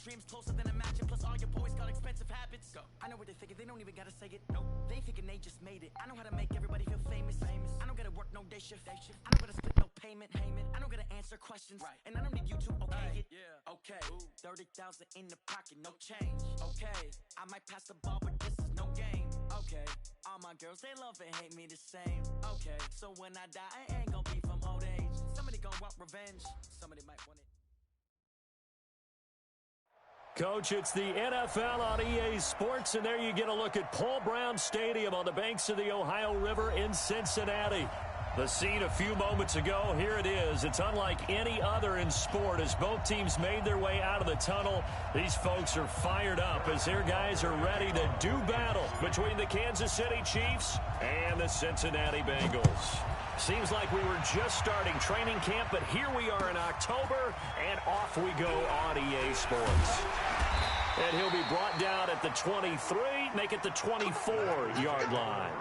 dreams closer than imagine. Plus all your boys got expensive habits. Go. I know what they're thinking, they don't even gotta say it. No, they thinking they just made it. I know how to make everybody feel famous. I don't gotta work no day shift. I don't gotta split no payment. I don't gotta answer questions. Right. And I don't need you to okay it. Yeah. Okay. 30,000 in the pocket, no change. Okay. I might pass the ball, but this is no game. Okay. All my girls, they love and hate me the same. Okay. So when I die, I ain't gonna be from old age. Somebody gonna want revenge. Somebody might want it. Coach, it's the NFL on EA Sports, and there you get a look at Paul Brown Stadium on the banks of the Ohio River in Cincinnati. The scene a few moments ago, here it is. It's unlike any other in sport as both teams made their way out of the tunnel. These folks are fired up as their guys are ready to do battle between the Kansas City Chiefs and the Cincinnati Bengals. Seems like we were just starting training camp, but here we are in October, and off we go on EA Sports. And he'll be brought down at the 23, make it the 24-yard line.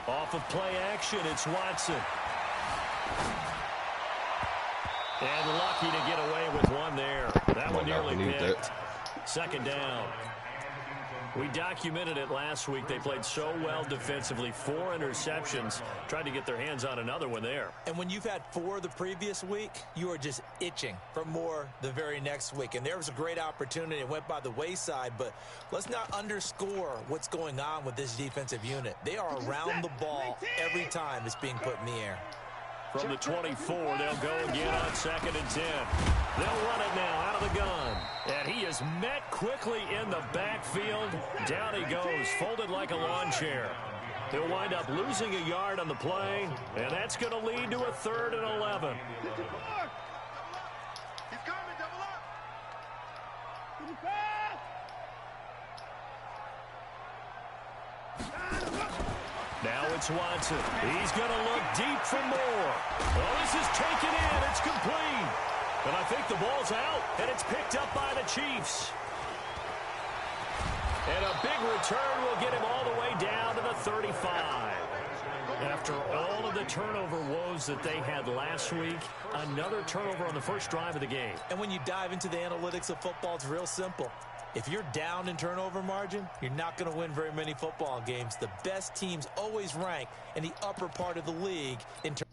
Off of play action, it's Watson. And lucky to get away with one there. That one nearly picked. Second down. We documented it last week. They played so well defensively. 4 interceptions. Tried to get their hands on another one there. And when you've had 4 the previous week, you are just itching for more the very next week. And there was a great opportunity. It went by the wayside, but let's not underscore what's going on with this defensive unit. They are around the ball every time it's being put in the air. From the 24, they'll go again on 2nd and 10. They'll run it now out of the gun. And he is met quickly in the backfield. Down he goes, folded like a lawn chair. He'll wind up losing a yard on the play, and that's going to lead to a 3rd and 11. Now it's Watson. He's going to look deep for more. Well, this is taken in. It's complete. And I think the ball's out, and it's picked up by the Chiefs. And a big return will get him all the way down to the 35. After all of the turnover woes that they had last week, another turnover on the first drive of the game. And when you dive into the analytics of football, it's real simple. If you're down in turnover margin, you're not going to win very many football games. The best teams always rank in the upper part of the league in turnover.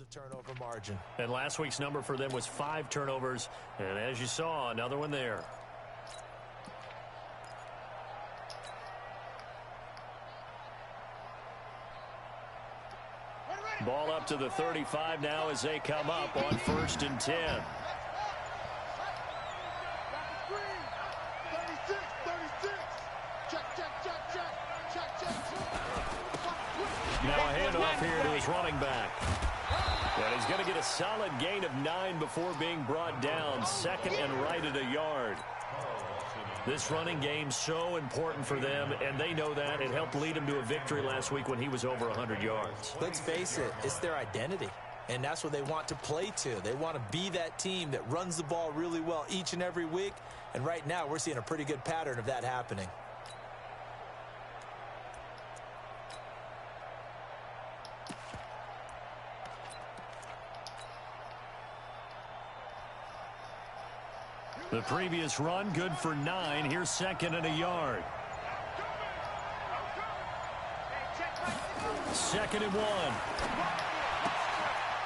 Of turnover margin. And last week's number for them was 5 turnovers. And as you saw, another one there. Ball up to the 35 now as they come up on 1st and 10. Now a handoff here to his running back. And he's going to get a solid gain of 9 before being brought down. 2nd and right at a yard. This running game so important for them, and they know that. It helped lead him to a victory last week when he was over 100 yards. Let's face it, it's their identity. And that's what they want to play to. They want to be that team that runs the ball really well each and every week. And right now, we're seeing a pretty good pattern of that happening. The previous run, good for 9. Here's 2nd and a yard. 2nd and 1.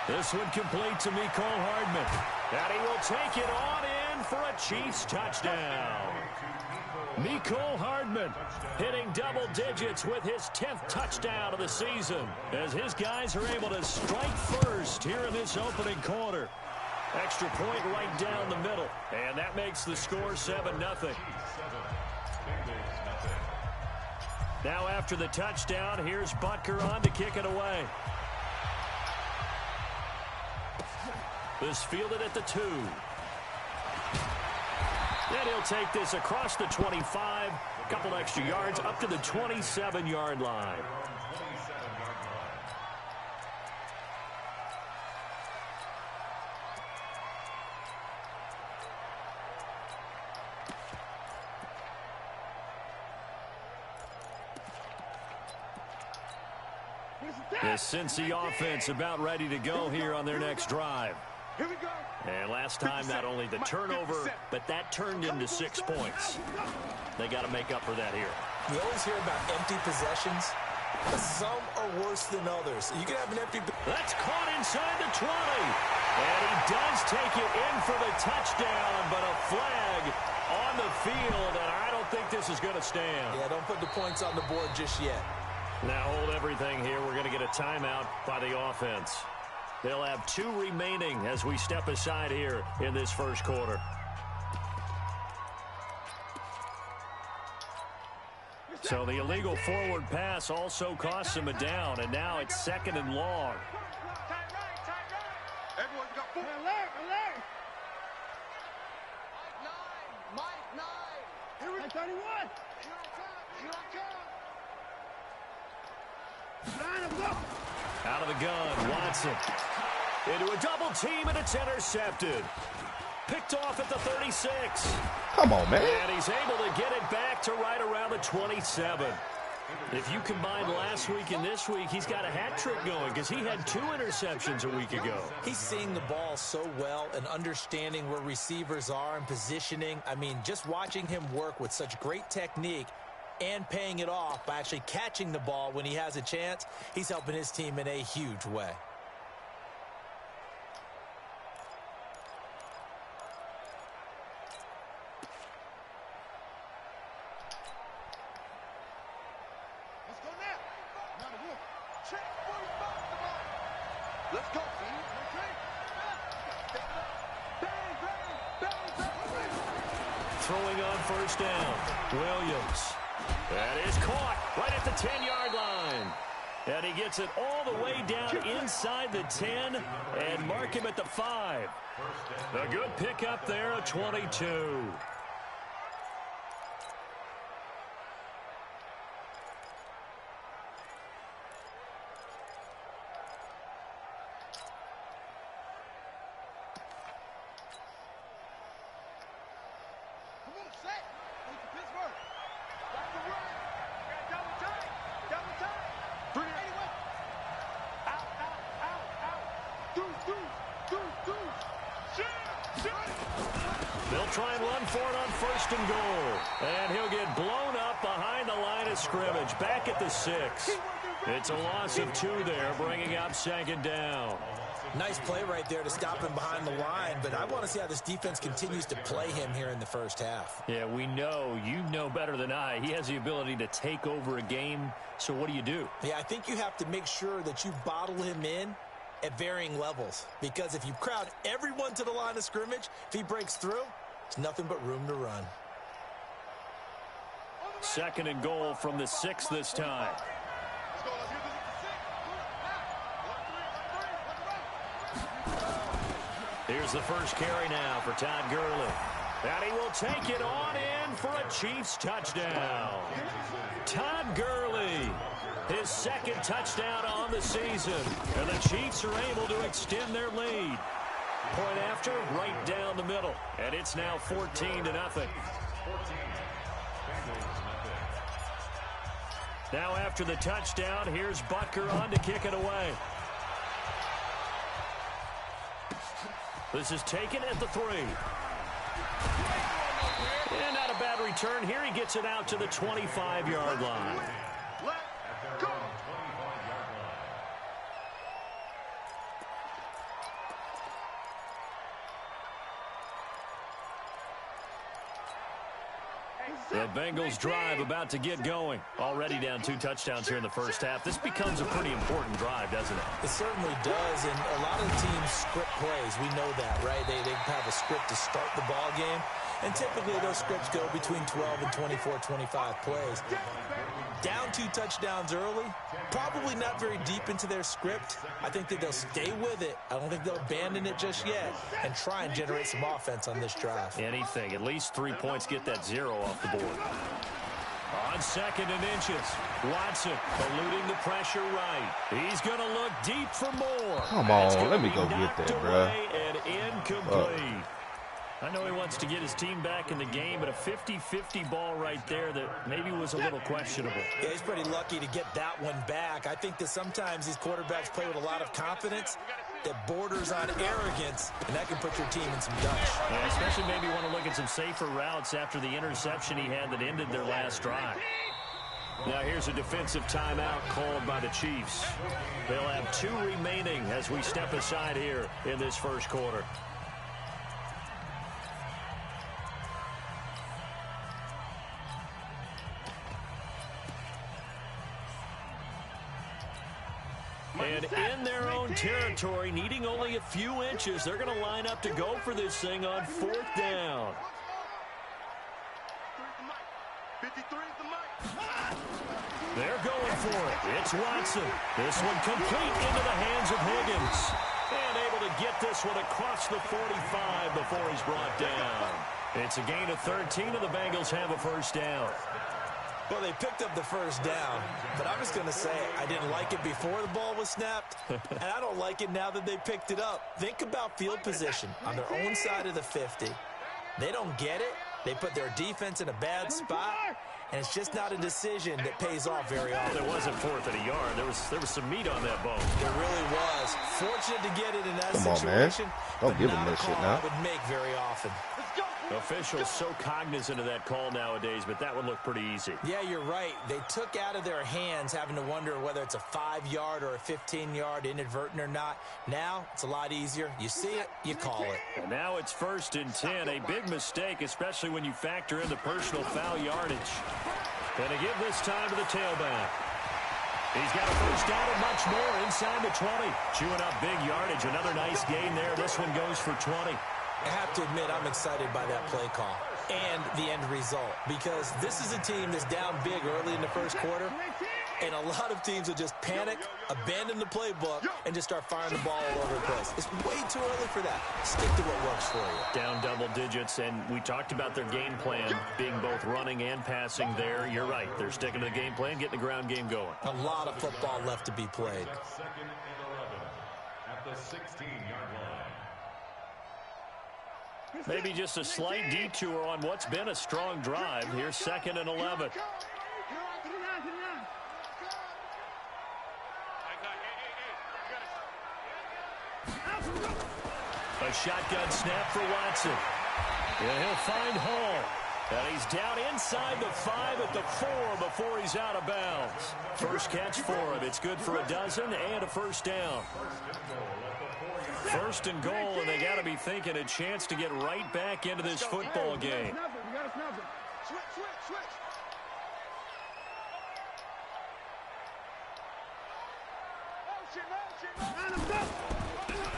This one complete to Mecole Hardman. And he will take it on in for a Chiefs touchdown. Mecole Hardman hitting double digits with his 10th touchdown of the season as his guys are able to strike first here in this opening quarter. Extra point right down the middle, and that makes the score 7-0. Now after the touchdown, here's Butker on to kick it away. This fielded at the 2. Then he'll take this across the 25, a couple extra yards up to the 27-yard line. This Cincy offense about ready to go here on their next drive. Here we go. And last time, not only the turnover, but that turned into 6 points. They got to make up for that here. You always hear about empty possessions, but some are worse than others. You can have an empty... That's caught inside the 20. And he does take it in for the touchdown, but a flag on the field, and I don't think this is going to stand. Yeah, don't put the points on the board just yet. Now hold everything here. We're going to get a timeout by the offense. They'll have 2 remaining as we step aside here in this first quarter. So the illegal forward pass also costs him a down, and now it's 2nd and long. Everyone's got 4. Alert! Mike 9. Here we go. 31. Here I come. Out of the gun, Watson. Into a double team, and it's intercepted. Picked off at the 36. Come on, man. And he's able to get it back to right around the 27. If you combine last week and this week, he's got a hat trick going because he had 2 interceptions a week ago. He's seeing the ball so well and understanding where receivers are and positioning. I mean, just watching him work with such great technique and paying it off by actually catching the ball when he has a chance, he's helping his team in a huge way. Let's go now. Now the wolf. Check for the ball. Let's go. Throwing on first down. Williams. That is caught right at the 10-yard line. And he gets it all the way down inside the 10 and mark him at the 5. A good pickup there, a 22. They'll try and run for it on 1st and goal. And he'll get blown up behind the line of scrimmage. Back at the 6. It's a loss of 2 there, bringing up 2nd down. Nice play right there to stop him behind the line, but I want to see how this defense continues to play him here in the first half. Yeah, we know. You know better than I. He has the ability to take over a game. So what do? Yeah, I think you have to make sure that you bottle him in at varying levels, because if you crowd everyone to the line of scrimmage, if he breaks through, it's nothing but room to run. 2nd and goal from the 6 this time. Here's the first carry now for Todd Gurley. And he will take it on in for a Chiefs touchdown. Todd Gurley, his 2nd touchdown on the season. And the Chiefs are able to extend their lead. Point after, right down the middle. And it's now 14-0. Now after the touchdown, here's Butker on to kick it away. This is taken at the 3. And not a bad return. Here he gets it out to the 25-yard line. Let's go. The Bengals drive about to get going. Already down 2 touchdowns here in the first half. This becomes a pretty important drive, doesn't it? It certainly does, and a lot of teams script plays. We know that, right? They have a script to start the ball game, and typically those scripts go between 12 and 24, 25 plays. Down 2 touchdowns early, probably not very deep into their script. I think that they'll stay with it. I don't think they'll abandon it just yet and try and generate some offense on this drive. Anything. At least 3 points, get that 0 off the board. On 2nd and inches, Watson eluding the pressure right. He's going to look deep for more. Come on, let me go get that, bro. And incomplete. I know he wants to get his team back in the game, but a 50-50 ball right there that maybe was a little questionable. Yeah, he's pretty lucky to get that one back. I think that sometimes these quarterbacks play with a lot of confidence that borders on arrogance, and that can put your team in some dutch. Yeah, especially maybe want to look at some safer routes after the interception he had that ended their last drive. Now here's a defensive timeout called by the Chiefs. They'll have 2 remaining as we step aside here in this first quarter. And in their own territory, needing only a few inches, they're going to line up to go for this thing on 4th down. They're going for it. It's Watson. This one complete into the hands of Higgins. And able to get this one across the 45 before he's brought down. It's a gain of 13, and the Bengals have a first down. Well, they picked up the first down, but I'm just going to say I didn't like it before the ball was snapped, and I don't like it now that they picked it up. Think about field position on their own side of the 50. They don't get it. They put their defense in a bad spot, and it's just not a decision that pays off very often. It wasn't 4th and a yard. There was some meat on that bone. There really was. Fortunate to get it in that Come situation. on, man. Don't give him that shit now. I would make very often. Officials so cognizant of that call nowadays, but that would look pretty easy. Yeah, you're right. They took out of their hands having to wonder whether it's a 5-yard or a 15-yard inadvertent or not. Now, it's a lot easier. You see it, you call it. And now it's 1st and 10. A big mistake, especially when you factor in the personal foul yardage. And to give this time to the tailback. He's got a first down and much more inside the 20. Chewing up big yardage. Another nice gain there. This one goes for 20. I have to admit, I'm excited by that play call and the end result, because this is a team that's down big early in the first quarter, and a lot of teams will just panic, abandon the playbook, and just start firing the ball all over the place. It's way too early for that. Stick to what works for you. Down double digits, and we talked about their game plan being both running and passing there. You're right. They're sticking to the game plan, getting the ground game going. A lot of football left to be played. 2nd and 11 at the 16-yard line. Maybe just a slight detour on what's been a strong drive. Here's 2nd and 11. A shotgun snap for Watson. Yeah, he'll find Hall. And he's down inside the 5 at the 4 before he's out of bounds. First catch for him. It's good for a dozen and a first down. 1st and goal, and they got to be thinking a chance to get right back into this football game.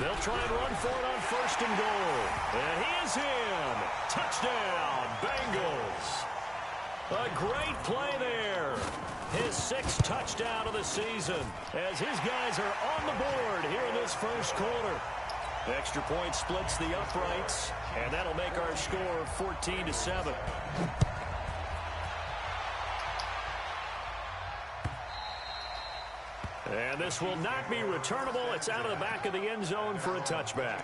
They'll try and run for it on 1st and goal. And he is in. Touchdown, Bengals. A great play there. His 6th touchdown of the season as his guys are on the board here in this first quarter. Extra point splits the uprights, and that'll make our score 14-7. And this will not be returnable. It's out of the back of the end zone for a touchback.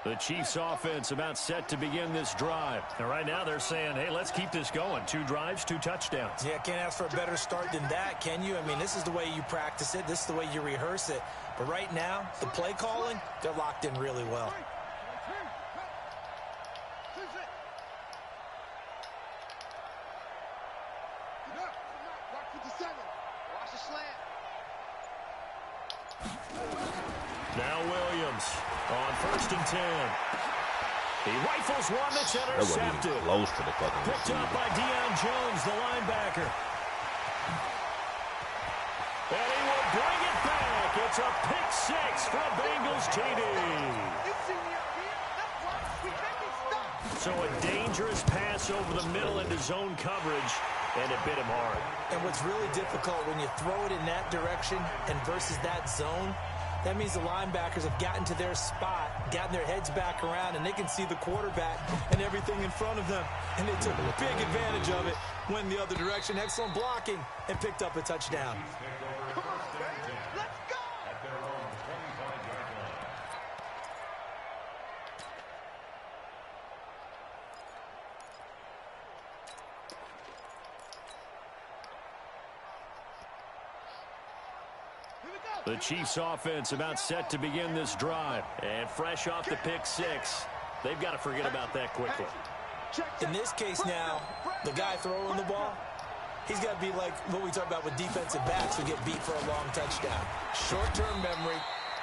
The Chiefs offense about set to begin this drive. And right now they're saying, hey, let's keep this going. 2 drives, 2 touchdowns. Yeah, can't ask for a better start than that, can you? I mean, this is the way you practice it. This is the way you rehearse it. But right now, the play calling, they're locked in really well. is it? Get up. Watch 57. Watch the slant. Now Williams on 1st and 10. He rifles one that's That wasn't intercepted. even close to the fucking Picked up receiver. by Deion Jones, the linebacker. And he will bring it back. It's a pick six for a Bengals TD. So a dangerous pass over the middle into zone coverage, and it bit him hard. And what's really difficult when you throw it in that direction and versus that zone, that means the linebackers have gotten to their spot, gotten their heads back around, and they can see the quarterback and everything in front of them. And they took big advantage of it, went the other direction, excellent blocking, and picked up a touchdown. Let's go. At their own 25-yard line. The Chiefs offense about set to begin this drive. And fresh off the pick six, they've got to forget about that quickly. In this case now, the guy throwing the ball, he's got to be like what we talk about with defensive backs who get beat for a long touchdown. Short-term memory,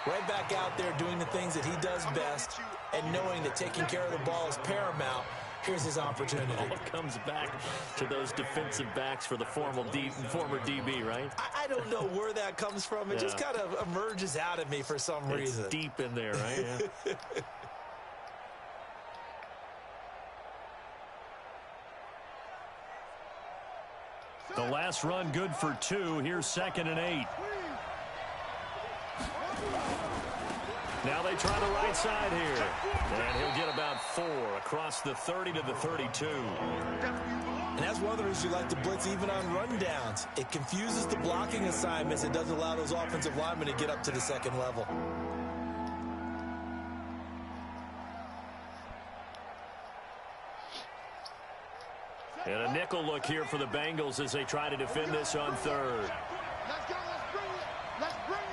right back out there doing the things that he does best, and knowing that taking care of the ball is paramount. Here's his opportunity. All comes back to those defensive backs for the former DB, right? I don't know where that comes from. It just kind of emerges out of me for some reason. It's deep in there, right? Yeah. The last run good for 2. Here's 2nd and 8. Now they try the right side here. And he'll get about 4 across the 30 to the 32. And that's one of the reasons you like to blitz even on rundowns. It confuses the blocking assignments. It doesn't allow those offensive linemen to get up to the second level. And a nickel look here for the Bengals as they try to defend this on 3rd. Let's go. Let's bring it. Let's bring it.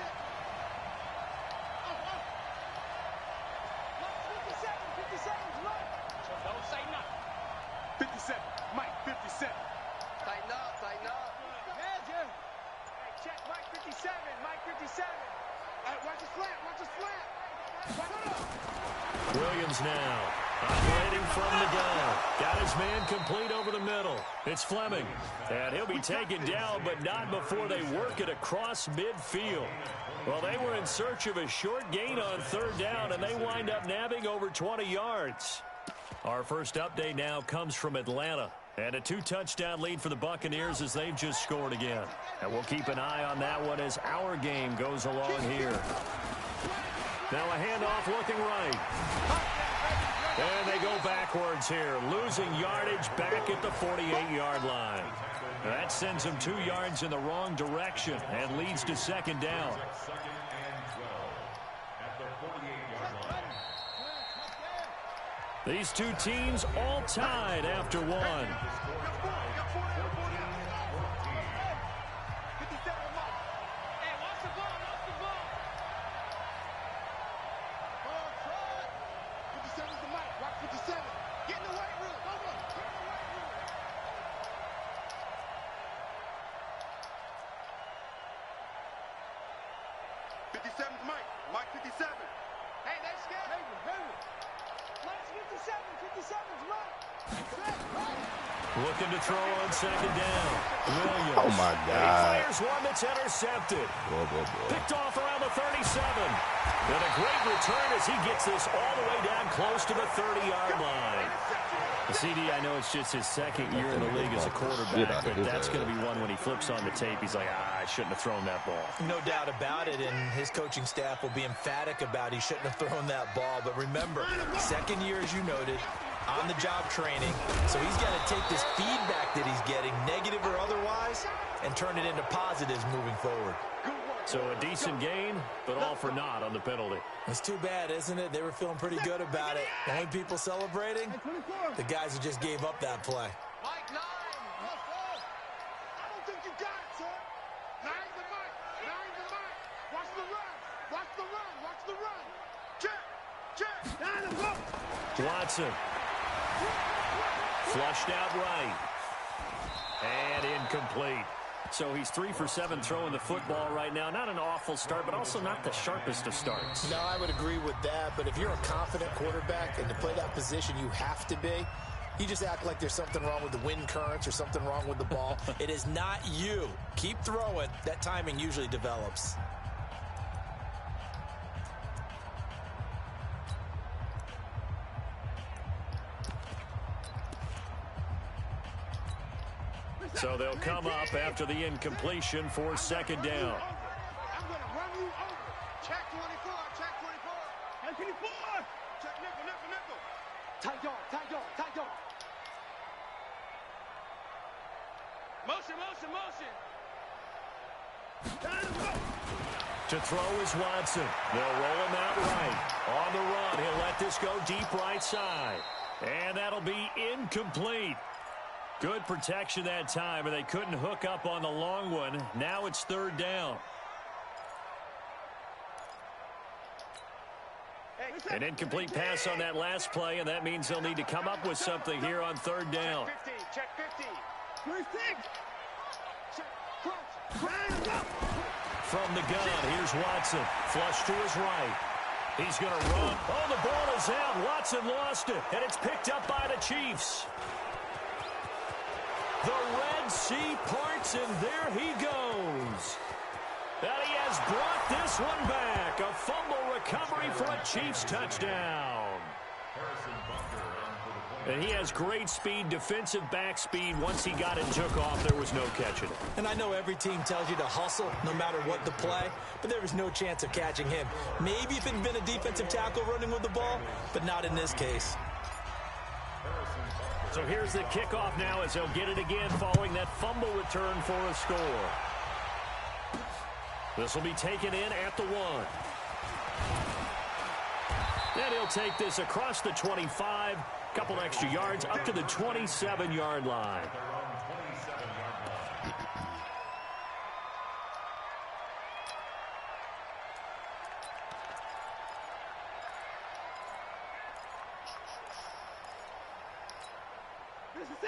57. Mike, 57. Tighten up, tighten up. Yeah. Hey, check Mike 57. Mike 57. Hey, watch the slant, watch the slant. Williams now operating from the gun. Got his man complete over the middle. It's Fleming. And he'll be taken down, but not before they work it across midfield. Well, they were in search of a short gain on 3rd down, and they wind up nabbing over 20 yards. Our first update now comes from Atlanta. And a 2-touchdown lead for the Buccaneers as they've just scored again. And we'll keep an eye on that one as our game goes along here. Now a handoff looking right. And they go backwards here, losing yardage back at the 48-yard line. That sends them 2 yards in the wrong direction and leads to 2nd down. 2nd and 12 at the 48-yard line. These two teams all tied after one. Mike 57. Hey, that's good. Mike 57's right. Looking to throw on 2nd down. Williams. Oh, my And God. he fires one that's intercepted. Boy. Picked off around the 37. And a great return as he gets this all the way down close to the 30-yard line. CD, I know it's just his 2nd year in the league as a quarterback, but that's going to be one when he flips on the tape. He's like, I shouldn't have thrown that ball. No doubt about it, and his coaching staff will be emphatic about he shouldn't have thrown that ball. But remember, 2nd year, as you noted, on-the-job training. So he's got to take this feedback that he's getting, negative or otherwise, and turn it into positives moving forward. So a decent gain, but all for naught on the penalty. It's too bad, isn't it? They were feeling pretty good about it. The only people celebrating, the guys who just gave up that play. Mike 9. I don't think you got it, sir. 9's the Mike. 9's the Mike. Watch the run. Watch the run. Watch the run. Check. 9 and go. Watson Flushed out right. And incomplete. So he's 3 for 7 throwing the football right now. Not an awful start, but also not the sharpest of starts. No, I would agree with that. But if you're a confident quarterback and to play that position, you have to be. You just act like there's something wrong with the wind currents or something wrong with the ball. It is not you. Keep throwing. That timing usually develops. So they'll come up after the incompletion for second down. I'm going to run you over. Check 24, check 24. Check 24. Check nickel, nickel, nickel. Tight dog, tight dog, tight dog. Motion, motion, motion. To throw is Watson. They'll roll him out right. On the run, he'll let this go deep right side. And that'll be incomplete. Good protection that time, and they couldn't hook up on the long one. Now it's third down. An incomplete pass on that last play, and that means they'll need to come up with something here on third down. Check 50, check 50. From the gun, here's Watson. Flush to his right. He's going to run. Oh, the ball is out. Watson lost it, and it's picked up by the Chiefs. The Red Sea parts, and there he goes. And he has brought this one back. A fumble recovery for a Chiefs touchdown. And he has great speed, defensive back speed. Once he got it and took off, there was no catching it. And I know every team tells you to hustle no matter what the play, but there was no chance of catching him. Maybe if it had been a defensive tackle running with the ball, but not in this case. So here's the kickoff now as they'll get it again following that fumble return for a score. This will be taken in at the 1. And he'll take this across the 25. Couple extra yards up to the 27-yard line.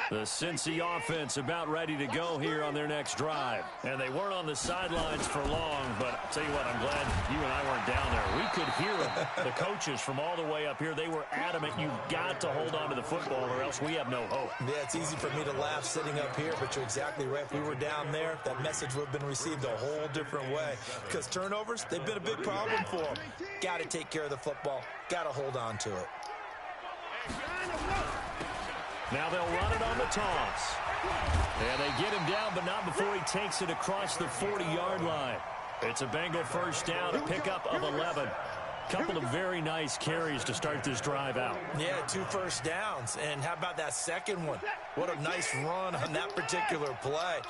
The Cincy offense about ready to go here on their next drive. And they weren't on the sidelines for long, but I'll tell you what, I'm glad you and I weren't down there. We could hear them. The coaches from all the way up here, they were adamant, you've got to hold on to the football or else we have no hope. Yeah, it's easy for me to laugh sitting up here, but you're exactly right. If we were down there, that message would have been received a whole different way. Because turnovers, they've been a big problem for them. Got to take care of the football. Got to hold on to it. Now they'll run it on the toss. And they get him down, but not before he takes it across the 40-yard line. It's a Bengal first down, a pickup of 11. Couple of very nice carries to start this drive out. Yeah, 2 first downs. And how about that second one? What a nice run on that particular play.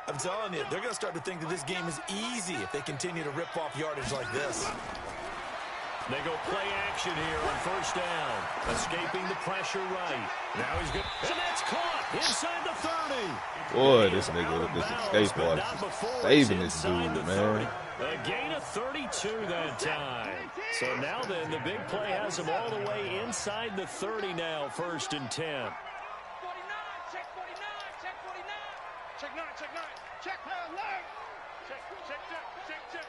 I'm telling you, they're going to start to think that this game is easy if they continue to rip off yardage like this. They go play action here on first down. Escaping the pressure right. Now he's good. And that's caught inside the 30. Boy, this nigga with this escape artist saving this dude, man. A gain of 32 that time. So now then, the big play has him all the way inside the 30 now, first and 10. 49, check 49, check 49. Check 9, check 9. Check 9. Check, check, check, check, check.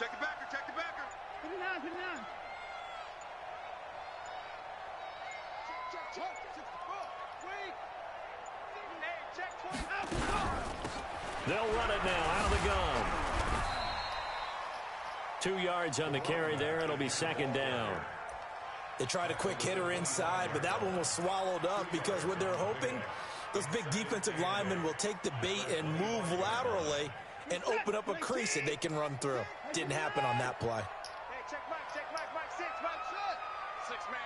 Check the backer, check the backer. 59, 59. Check, check, check. Wait. Hey, check 20. They'll run it now out of the gun. 2 yards on the carry there. It'll be second down. They tried a quick hitter inside, but that one was swallowed up because what they're hoping, those big defensive linemen will take the bait and move laterally and open up a crease that they can run through. Didn't happen on that play. Hey, check Mike, 6, Mike, shut. 6 man.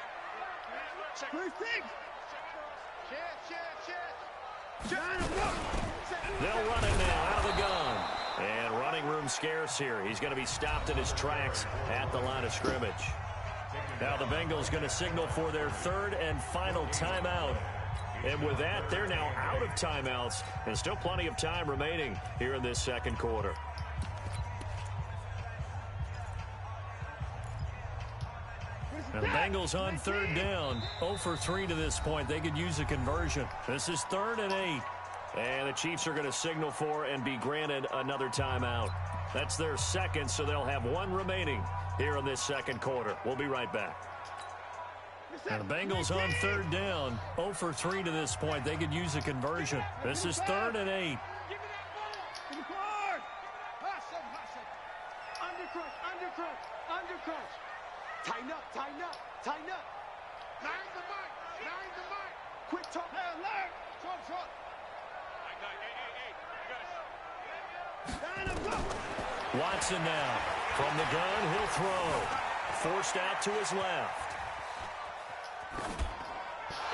Check. 6. They'll run it now out of the gun. And running room scarce here. He's going to be stopped in his tracks at the line of scrimmage. Now the Bengals going to signal for their third and final timeout. And with that, they're now out of timeouts. And still plenty of time remaining here in this second quarter. And the Bengals on third down. 0 for 3 to this point. They could use a conversion. This is 3rd and 8. And the Chiefs are going to signal for and be granted another timeout. That's their second, so they'll have 1 remaining here in this second quarter. We'll be right back. And the Bengals on third down. 0 for 3 to this point. They could use a conversion. This is 3rd and 8. Undercrush. Tighten up. Tighten up. Line the mic. Quick talk. Alert. Short. Watson now. From the gun, he'll throw. Forced out to his left.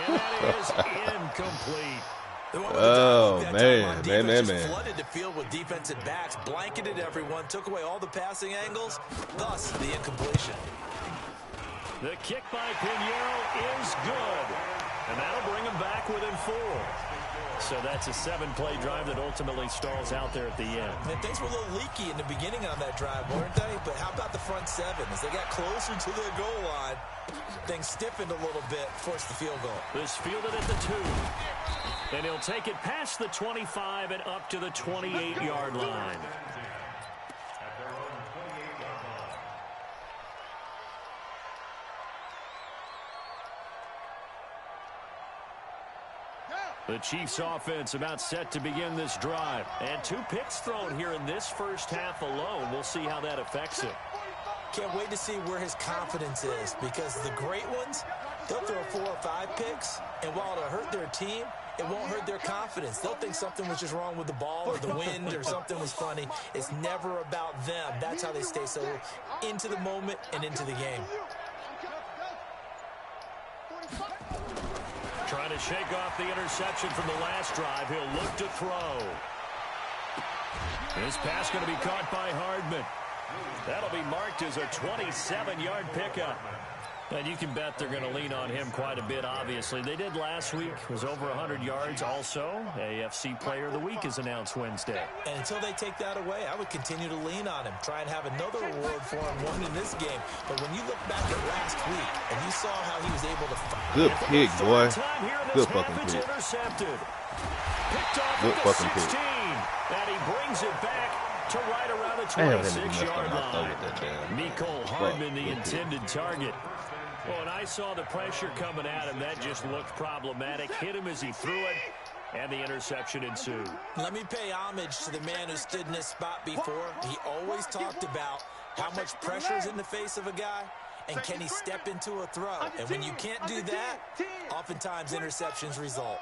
And that is incomplete. Oh, man. Flooded the field with defensive backs, blanketed everyone, took away all the passing angles, thus the incompletion. The kick by Pinheiro is good. And that'll bring him back within 4. So that's a 7-play drive that ultimately stalls out there at the end. And things were a little leaky in the beginning on that drive, weren't they? But how about the front 7? As they got closer to their goal line, things stiffened a little bit, forced the field goal. This fielded at the 2. And he'll take it past the 25 and up to the 28-yard line. The Chiefs offense about set to begin this drive. And 2 picks thrown here in this first half alone. We'll see how that affects him. Can't wait to see where his confidence is, because the great ones, they'll throw 4 or 5 picks, and while it'll hurt their team, it won't hurt their confidence. They'll think something was just wrong with the ball or the wind or something was funny. It's never about them. That's how they stay so into the moment and into the game. Trying to shake off the interception from the last drive. He'll look to throw. This pass going to be caught by Hardman. That'll be marked as a 27-yard pickup. And you can bet they're going to lean on him quite a bit, obviously. They did last week. It was over 100 yards. Also, AFC Player of the Week is announced Wednesday. And until they take that away, I would continue to lean on him. Try and have another reward for him, one in this game. But when you look back at last week, and you saw how he was able to fight. Good pick, boy. Good fucking pick. Good fucking pick. And he brings it back to right around the 26-yard line. Mecole Hardman, the intended target. Well, and I saw the pressure coming at him. That just looked problematic. Hit him as he threw it, and the interception ensued. Let me pay homage to the man who stood in this spot before. He always talked about how much pressure is in the face of a guy, and can he step into a throw. And when you can't do that, oftentimes interceptions result.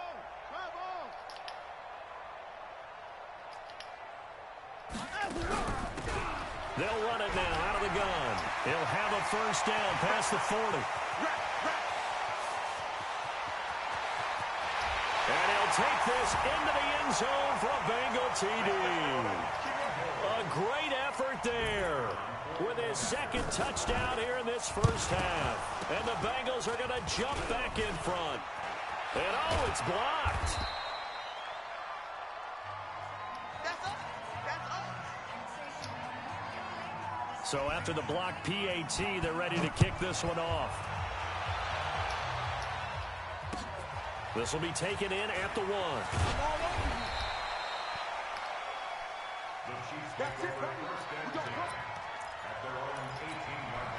They'll run it now out of the gun. He'll have a first down past the 40. And he'll take this into the end zone for a Bengal TD. A great effort there with his second touchdown here in this first half. And the Bengals are going to jump back in front. And oh, it's blocked. So after the block PAT, they're ready to kick this one off. This will be taken in at the 1. That's it, at their own 18-yard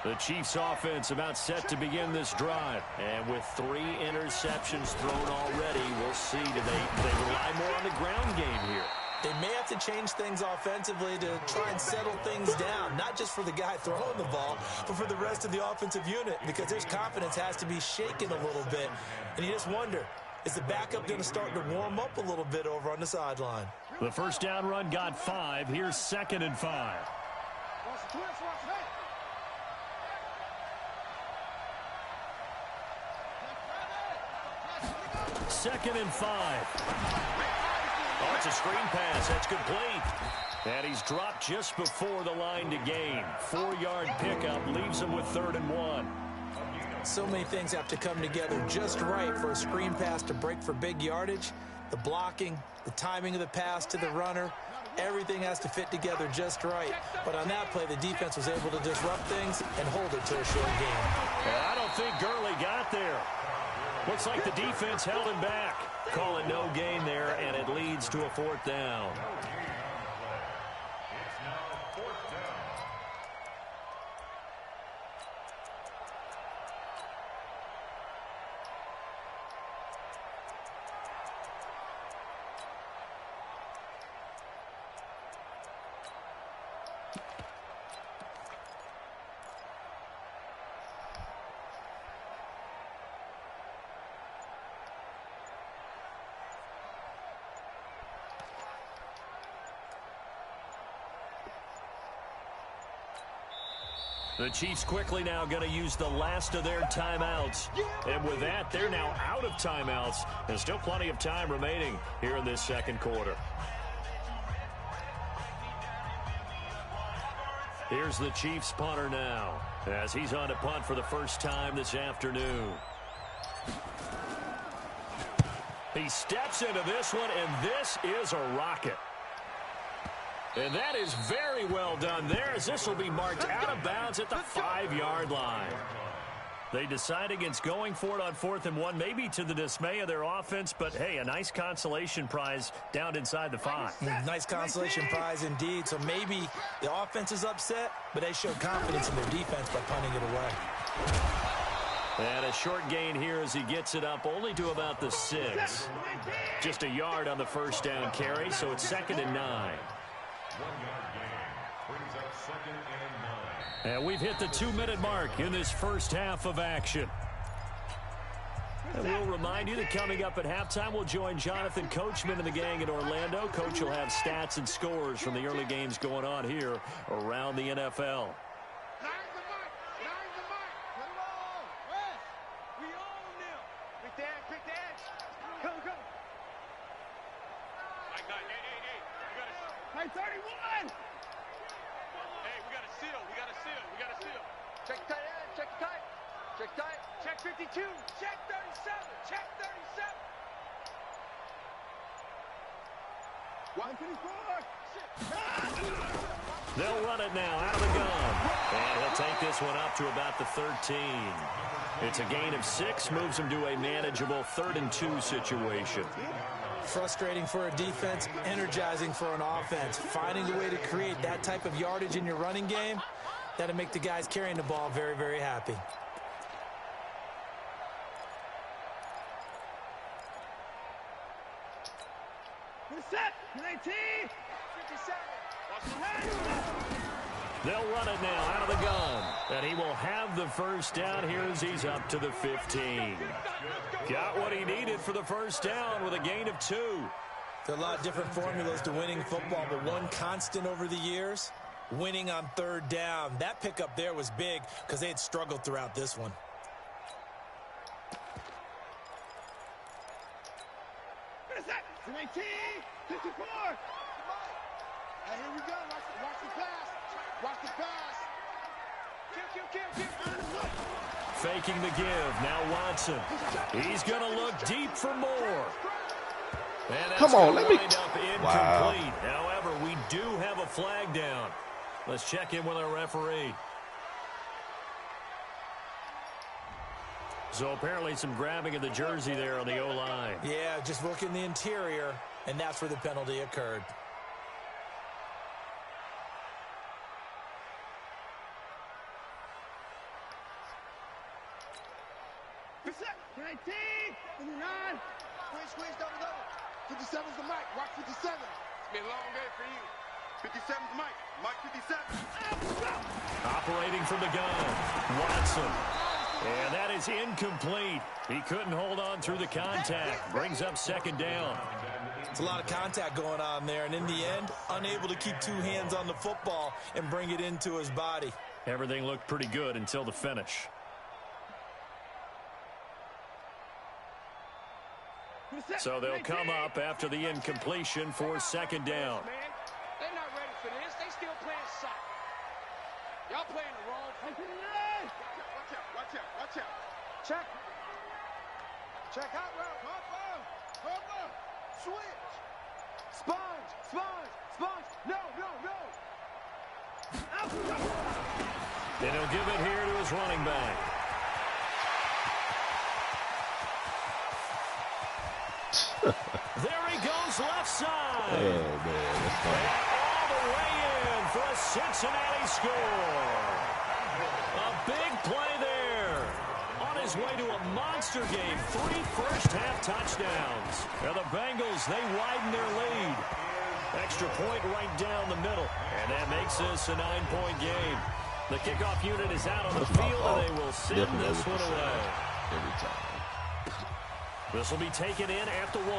line. The Chiefs offense about set to begin this drive. And with 3 interceptions thrown already, we'll see. Do they rely more on the ground game here? They may have to change things offensively to try and settle things down, not just for the guy throwing the ball, but for the rest of the offensive unit, because their confidence has to be shaken a little bit. And you just wonder, is the backup going to start to warm up a little bit over on the sideline? The first down run got 5. Here's 2nd and 5. 2nd and 5. Oh, it's a screen pass. That's complete. And he's dropped just before the line to gain. 4-yard pickup leaves him with 3rd and 1. So many things have to come together just right for a screen pass to break for big yardage. The blocking, the timing of the pass to the runner, Everything has to fit together just right. But on that play, the defense was able to disrupt things and hold it to a short game. I don't think Gurley got there. Looks like the defense held him back. Call it no gain there, and it leads to a 4th down. The Chiefs quickly now going to use the last of their timeouts. And with that, they're now out of timeouts. There's still plenty of time remaining here in this second quarter. Here's the Chiefs punter now, as he's on to punt for the first time this afternoon. He steps into this one, and this is a rocket. And that is very well done there, as this will be marked out of bounds at the 5-yard line. They decide against going for it on 4th and 1, maybe to the dismay of their offense, but hey, a nice consolation prize down inside the 5. Nice consolation prize indeed. So maybe the offense is upset, but they show confidence in their defense by punting it away. And a short gain here as he gets it up only to about the 6. Just a yard on the first down carry, so it's 2nd and 9. 1-yard gain brings up 2nd and 9. And we've hit the 2-minute mark in this first half of action. And we'll remind you that coming up at halftime, we'll join Jonathan Coachman and the gang in Orlando. Coach will have stats and scores from the early games going on here around the NFL. Hey, 31! Hey, we got a seal. We got a seal. We got a seal. Check tight end. Check tight. Check tight. Check 52. Check 37. Check 37. 124. They'll run it now out of the gun. And he'll take this one up to about the 13. It's a gain of 6, moves him to a manageable 3rd and 2 situation. Frustrating for a defense, energizing for an offense. Finding a way to create that type of yardage in your running game, that'll make the guys carrying the ball very, very happy. Set. 19. 57. They'll run it now out of the gun. And he will have the first down here as he's up to the 15. Got what he needed for the first down with a gain of 2. There are a lot of different formulas to winning football, but one constant over the years, winning on 3rd down. That pickup there was big because they had struggled throughout this one. Set. 19. 54. Hey, here we go. Watch the pass. Watch the pass. Kill. Faking the give. Now Watson. He's going to look deep for more. And Come on, let me. Wow. However, we do have a flag down. Let's check in with our referee. So apparently some grabbing of the jersey there on the O-line. Yeah, just working the interior, and that's where the penalty occurred. Set. 19. 59. Squeeze down the double. 57's the mic. Watch 57. It's been a long day for you. 57's Mike. Mike 57. Operating from the gun. Watson. And that is incomplete. He couldn't hold on through the contact. Brings up 2nd down. It's a lot of contact going on there, and in the end, unable to keep 2 hands on the football and bring it into his body. Everything looked pretty good until the finish. So they'll come up after the incompletion for 2nd down. They're not ready for this. They still playing soft. Y'all playing the wrong football. Watch out. Check. Check out route. Switch. Sponge, sponge, sponge. No, no, no. And he'll give it here to his running back. There he goes, left side. Oh, man, that's funny. And all the way in for a Cincinnati score. A big play there. On his way to a monster game, 3 first-half touchdowns. Now the Bengals, they widen their lead. Extra point right down the middle. And that makes this a 9-point game. The kickoff unit is out on the field, and they will send this one away. Every time. This will be taken in at the 1.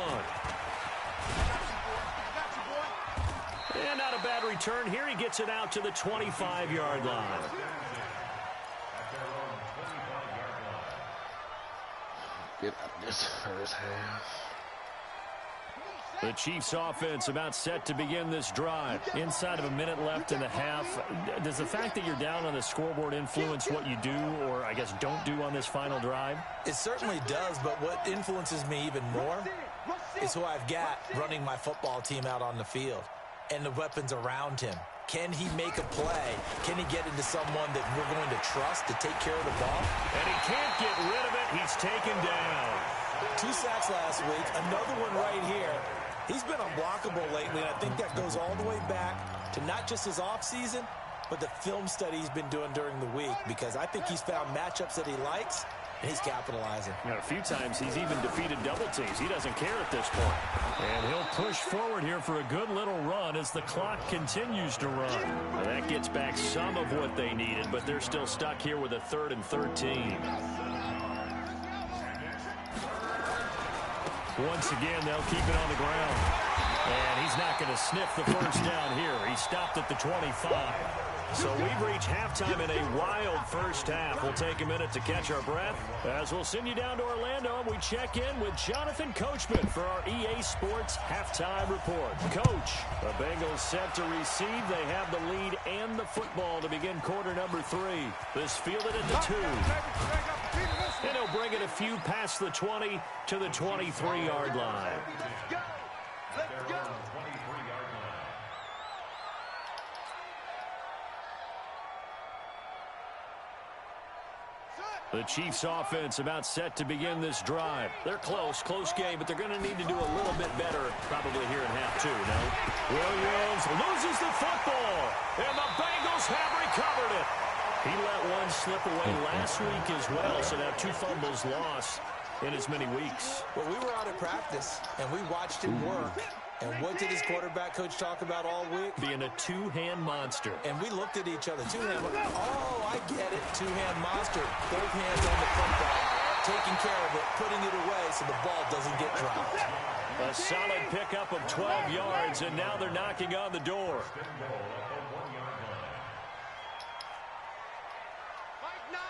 And not a bad return here. He gets it out to the 25-yard line. Get out of this first half. The Chiefs offense about set to begin this drive. Inside of a minute left in the half. Does the fact that you're down on the scoreboard influence what you do, or I guess don't do on this final drive? It certainly does, but what influences me even more is who I've got running my football team out on the field and the weapons around him. Can he make a play? Can he get into someone that we're going to trust to take care of the ball? And he can't get rid of it. He's taken down. 2 sacks last week, another one right here. He's been unblockable lately, and I think that goes all the way back to not just his offseason, but the film study he's been doing during the week, because I think he's found matchups that he likes, and he's capitalizing. You know, a few times he's even defeated double teams. He doesn't care at this point. And he'll push forward here for a good little run as the clock continues to run. Now that gets back some of what they needed, but they're still stuck here with a 3rd and 13. Once again, they'll keep it on the ground. And he's not going to sniff the first down here. He stopped at the 25. So we've reached halftime in a wild first half. We'll take a minute to catch our breath as we'll send you down to Orlando and we check in with Jonathan Coachman for our EA Sports Halftime Report. Coach, the Bengals set to receive. They have the lead and the football to begin quarter number 3. This fielded at the 2. And he'll bring it a few past the 20 to the 23-yard line. Let's go. The Chiefs offense about set to begin this drive. They're close game, but they're going to need to do a little bit better probably here in half 2, no? Williams loses the football, and the Bengals have recovered it. He let one slip away last week as well, so now 2 fumbles lost in as many weeks. Well, we were out at practice, and we watched him work. And what did his quarterback coach talk about all week? Being a 2-hand monster. And we looked at each other. 2-hand. Oh, I get it. 2-hand monster. Both hands on the football, taking care of it, putting it away so the ball doesn't get dropped. A solid pickup of 12 yards, and now they're knocking on the door. Mike 9.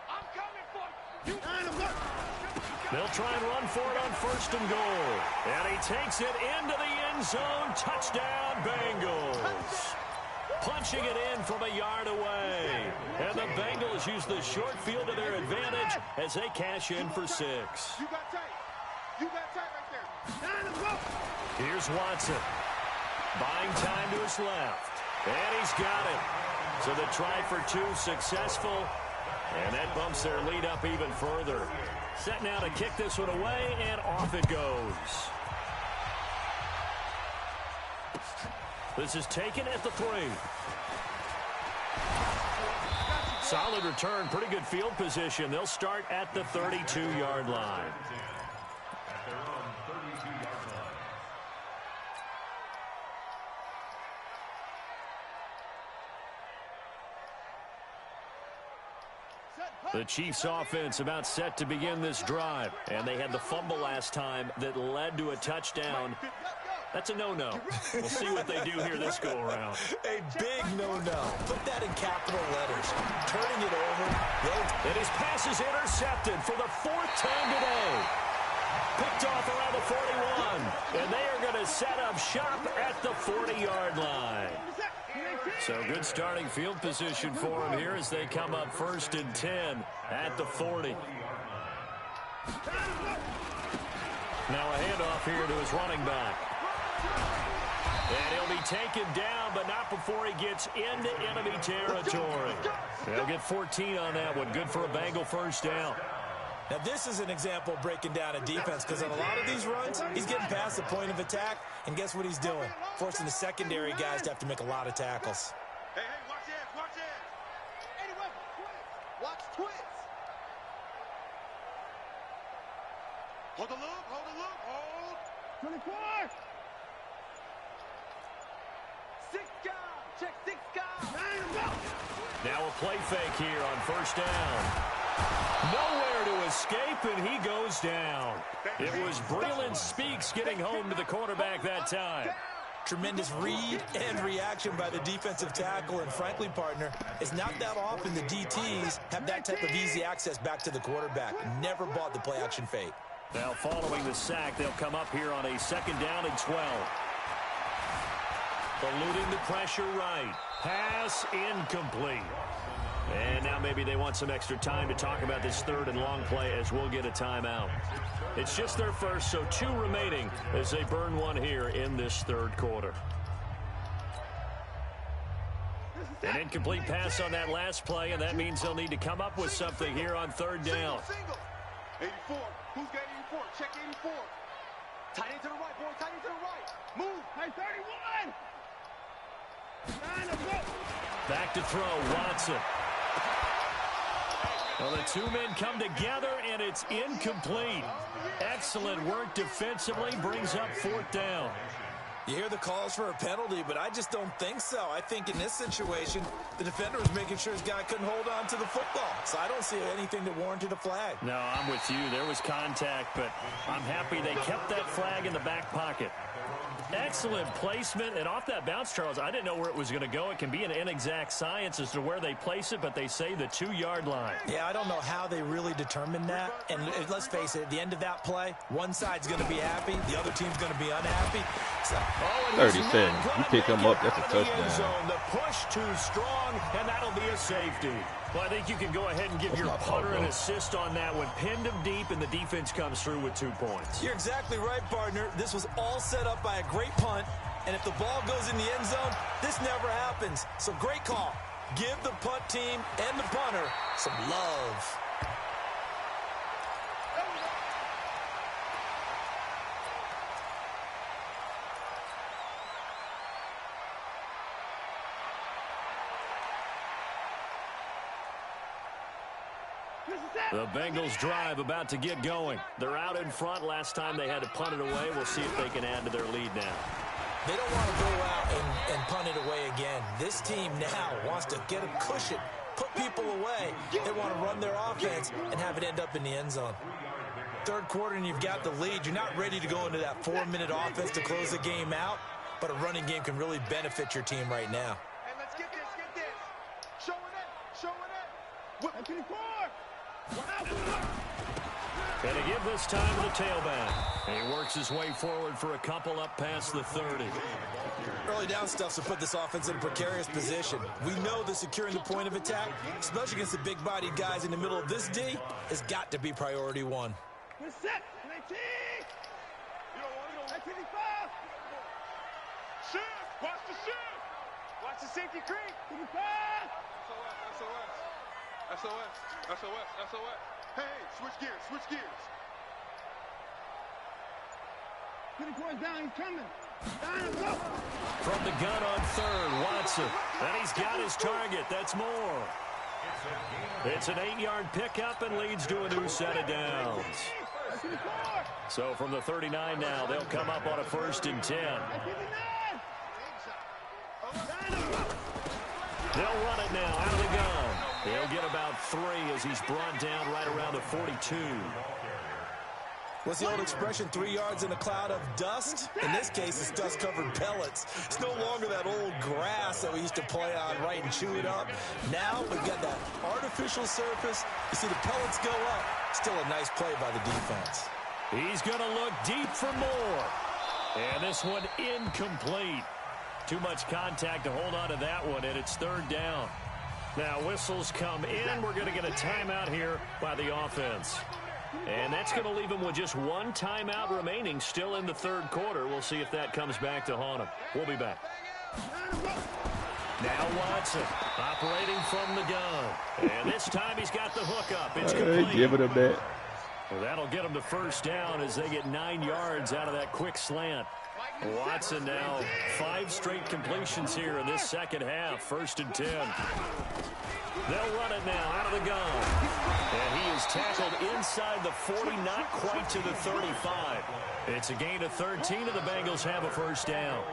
I'm coming for you. They'll try and run for it on 1st and goal. And he takes it into the end zone. Touchdown, Bengals. Punching it in from a yard away. And the Bengals use the short field to their advantage as they cash in for 6. You got tight. You got tight right there. Here's Watson. Buying time to his left. And he's got it. So the try for 2 successful. And that bumps their lead up even further. Set now to kick this one away, and off it goes. This is taken at the 3. Solid return, pretty good field position. They'll start at the 32-yard line. The Chiefs offense about set to begin this drive. And they had the fumble last time that led to a touchdown. That's a no-no. We'll see what they do here this go-around. A big no-no. Put that in capital letters. Turning it over. And his pass is intercepted for the 4th time today. Picked off around the 41. And they are going to set up shop at the 40-yard line. So good starting field position for him here as they come up 1st and 10 at the 40. Now a handoff here to his running back. And he'll be taken down, but not before he gets into enemy territory. They'll get 14 on that one. Good for a Bengal first down. Now, this is an example of breaking down a defense, because on a lot of these runs, he's getting past the point of attack, and guess what he's doing? Forcing the secondary guys to have to make a lot of tackles. Hey, watch this, watch this. Anyway, watch twits. Hold the loop, hold. 24. 6 guys, check 6 guys. Now a play fake here on first down. Nowhere to escape, and he goes down. It was Breland Speaks getting home to the quarterback that time. Tremendous read and reaction by the defensive tackle, and frankly, partner, it's not that often the DTs have that type of easy access back to the quarterback. Never bought the play-action fake. Now, following the sack, they'll come up here on a 2nd down and 12. Eluding the pressure right. Pass incomplete. And now maybe they want some extra time to talk about this 3rd and long play, as we'll get a timeout. It's just their first, so 2 remaining as they burn one here in this 3rd quarter. An incomplete pass on that last play, and that means they'll need to come up with something here on 3rd down. 84. Who's got 84? Check 84. Tight end to the right, boy. Tight end to the right. Move. Hey, 31. Back to throw, Watson. Well, the 2 men come together, and it's incomplete. Excellent work defensively, brings up 4th down. You hear the calls for a penalty, but I just don't think so. I think in this situation, the defender was making sure his guy couldn't hold on to the football. So I don't see anything that warranted a flag. No, I'm with you. There was contact, but I'm happy they kept that flag in the back pocket. Excellent placement, and off that bounce, Charles, I didn't know where it was going to go. It can be an inexact science as to where they place it, but they say the 2-yard line. Yeah, I don't know how they really determined that. And let's face it, at the end of that play, one side's going to be happy, the other team's going to be unhappy. So, 37. You pick him up, that's a touchdown. The push too strong, and that'll be a safety. Well, I think you can go ahead and give your punter an assist on that one. Pinned him deep, and the defense comes through with 2 points. You're exactly right, partner. This was all set up by a great punt, and if the ball goes in the end zone, this never happens. So great call. Give the punt team and the punter some love. The Bengals drive about to get going. They're out in front. Last time they had to punt it away. We'll see if they can add to their lead now. They don't want to go out and punt it away again. This team now wants to get a cushion, put people away. They want to run their offense and have it end up in the end zone. 3rd quarter and you've got the lead. You're not ready to go into that 4-minute offense to close the game out, but a running game can really benefit your team right now. Hey, let's get this, get this. Show it up. 24. And to give this time to the tailback. And he works his way forward for a couple up past the 30. Early down stuff to put this offense in a precarious position. We know that securing the point of attack, especially against the big-bodied guys in the middle of this D, has got to be priority 1. We're set. 19. You don't want it. 25. Shift. Watch the shift. Watch the safety creep. 25. SOS. Hey, switch gears. 24 down, he's coming. Down, go. From the gun on 3rd, Watson. And he's got his target. That's more. It's an 8-yard pickup and leads to a new set of downs. So from the 39 now, they'll come up on a 1st and 10. They'll run it now out of the gun. He'll get about 3 as he's brought down right around the 42. What's the old expression, 3 yards in a cloud of dust? In this case, it's dust-covered pellets. It's no longer that old grass that we used to play on, right, and chew it up. Now we've got that artificial surface. You see the pellets go up. Still a nice play by the defense. He's going to look deep for more. And this one incomplete. Too much contact to hold on to that one, and it's 3rd down. Now whistles come in. We're going to get a timeout here by the offense. And that's going to leave him with just one timeout remaining still in the third quarter. We'll see if that comes back to haunt him. We'll be back. Now Watson operating from the gun. And this time he's got the hook up. It's complete. Give it a bit. Well, that'll get them to first down as they get 9 yards out of that quick slant. Watson now 5 straight completions here in this second half. 1st and 10. They'll run it now out of the gun. And he is tackled inside the 40, not quite to the 35. It's a gain of 13, and the Bengals have a first down.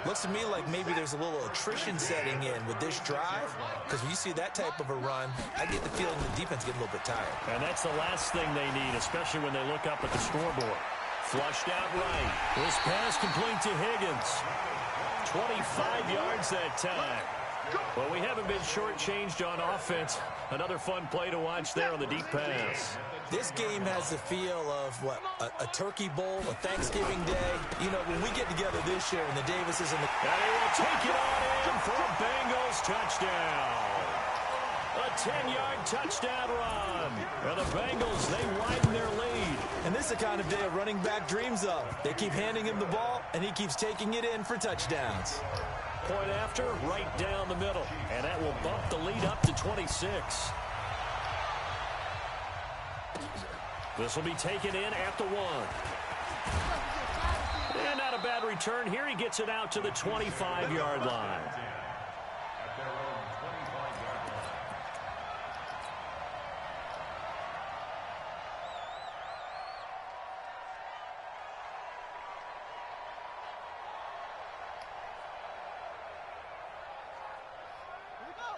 Looks to me like maybe there's a little attrition setting in with this drive, because when you see that type of a run, I get the feeling the defense getting a little bit tired. And that's the last thing they need, especially when they look up at the scoreboard. Flushed out right. This pass complete to Higgins. 25 yards that time. Well, we haven't been shortchanged on offense. Another fun play to watch there on the deep pass. This game has the feel of, what, a turkey bowl, a Thanksgiving day. You know, when we get together this year and the Davises and the... And he will take it on in for a Bengals touchdown. A 10-yard touchdown run. And the Bengals, they widen their lead. And this is the kind of day a running back dreams of. They keep handing him the ball, and he keeps taking it in for touchdowns. Point after, right down the middle. And that will bump the lead up to 26. This will be taken in at the 1. And not a bad return here. He gets it out to the 25-yard line.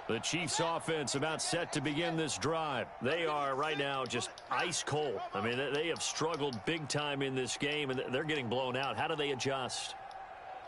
The Chiefs offense about set to begin this drive. They are right now just ice cold. I mean, they have struggled big time in this game, and they're getting blown out. How do they adjust?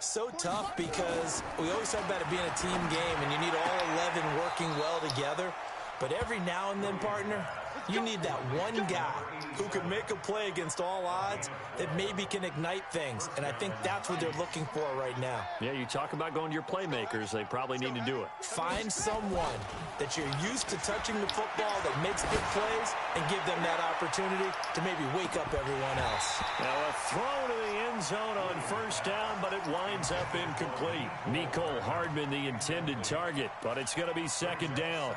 So tough, because we always talk about it being a team game, and you need all 11 working well together. But every now and then, partner, you need that one guy who can make a play against all odds that maybe can ignite things. And I think that's what they're looking for right now. Yeah, you talk about going to your playmakers. They probably need to do it. Find someone that you're used to touching the football that makes big plays and give them that opportunity to maybe wake up everyone else. Now a throw to the end zone on first down, but it winds up incomplete. Nicole Hardman, the intended target, but it's going to be second down.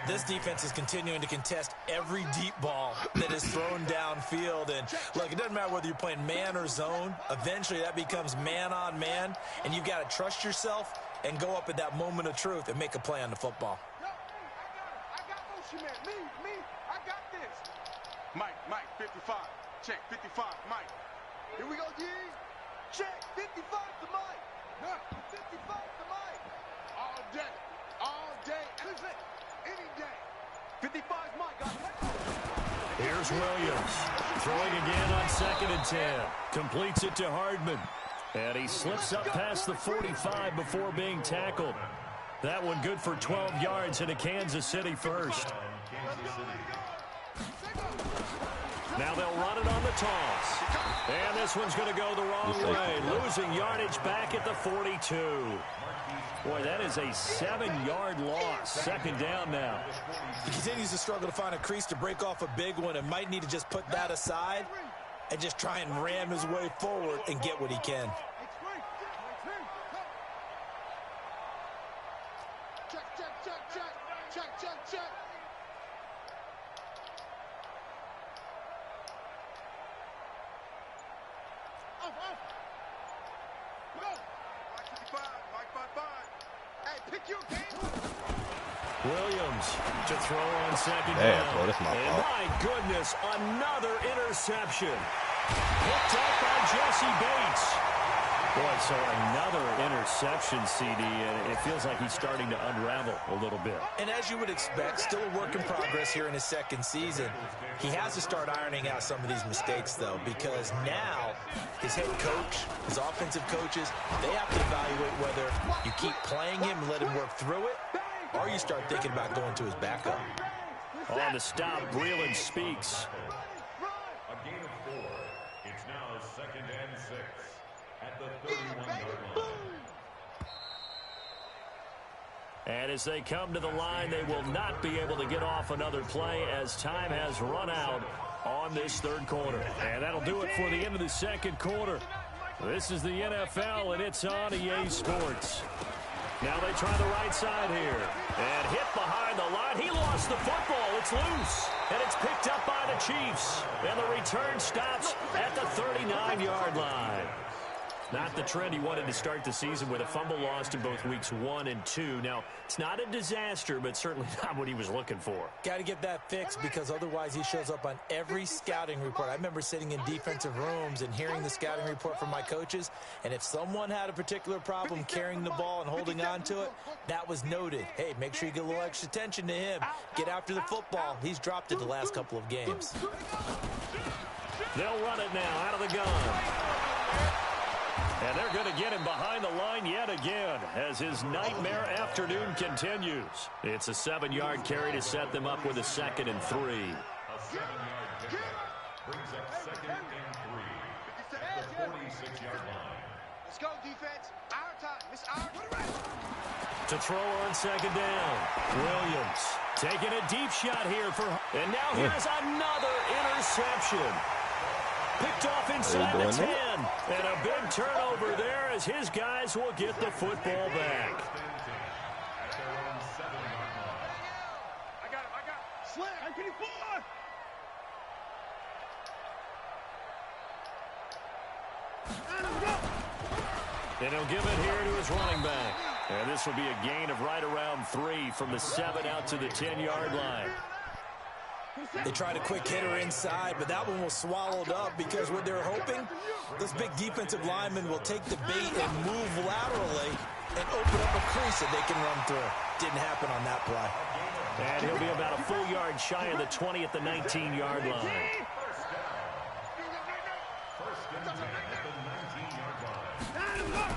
This defense is continuing to contest every deep ball that is thrown downfield. And, look, it doesn't matter whether you're playing man or zone. Eventually, that becomes man on man, and you've got to trust yourself and go up at that moment of truth and make a play on the football. I got motion, man. Me, I got this. Mike, 55. Check, 55, Mike. Here we go, D. Check, 55 to Mike. 55 to Mike. All day. Listen. Any day. 55 is Mike. Here's Williams. Throwing again on 2nd and 10. Completes it to Hardman. And he slips up past the 45 before being tackled. That one good for 12 yards into Kansas City first. Now they'll run it on the toss. And this one's going to go the wrong way. Losing yardage back at the 42. Boy, that is a 7-yard loss. Second down now. He continues to struggle to find a crease to break off a big one and might need to just put that aside and just try and ram his way forward and get what he can. Check. Williams to throw on second Damn, down. bro, that's my fault. My goodness, another interception. Picked up by Jesse Bates. Boy, so another interception, CD, and it feels like he's starting to unravel a little bit. And as you would expect, still a work in progress here in his second season. He has to start ironing out some of these mistakes, though, because now his head coach, his offensive coaches, they have to evaluate whether you keep playing him and let him work through it, or you start thinking about going to his backup. On the stop, Breland speaks. A gain of 4. It's now 2nd and 6 at the 31-yard line. And as they come to the line, they will not be able to get off another play as time has run out on this third quarter. And that'll do it for the end of the second quarter. This is the NFL, and it's on EA Sports. Now they try the right side here. And hit behind the line. He lost the football. It's loose. And it's picked up by the Chiefs. And the return stops at the 39-yard line. Not the trend he wanted to start the season with a fumble lost in both weeks 1 and 2. Now, it's not a disaster, but certainly not what he was looking for. Got to get that fixed because otherwise he shows up on every scouting report. I remember sitting in defensive rooms and hearing the scouting report from my coaches, and if someone had a particular problem carrying the ball and holding on to it, that was noted. Hey, make sure you get a little extra attention to him. Get after the football. He's dropped it the last couple of games. They'll run it now out of the gun. And they're going to get him behind the line yet again as his nightmare afternoon continues. It's a 7-yard carry to set them up with a 2nd and 3. A 7-yard pickup brings up 2nd and 3 at the 46-yard line. Let's go, defense. Our time. It's our time. To throw on 2nd down. Williams taking a deep shot here for... And now here's another interception. Picked off inside the 10. And a big turnover there as his guys will get the football back. At their own 7-yard line. I got him. Slam. I can pull. And he'll give it here to his running back. And this will be a gain of right around 3 from the 7 out to the 10-yard line. They tried a quick hitter inside, but that one was swallowed up because what they're hoping, this big defensive lineman will take the bait and move laterally and open up a crease that they can run through. Didn't happen on that play. And he'll be about a full yard shy of the 20 at the 19-yard line. First and 10 at the 19-yard line.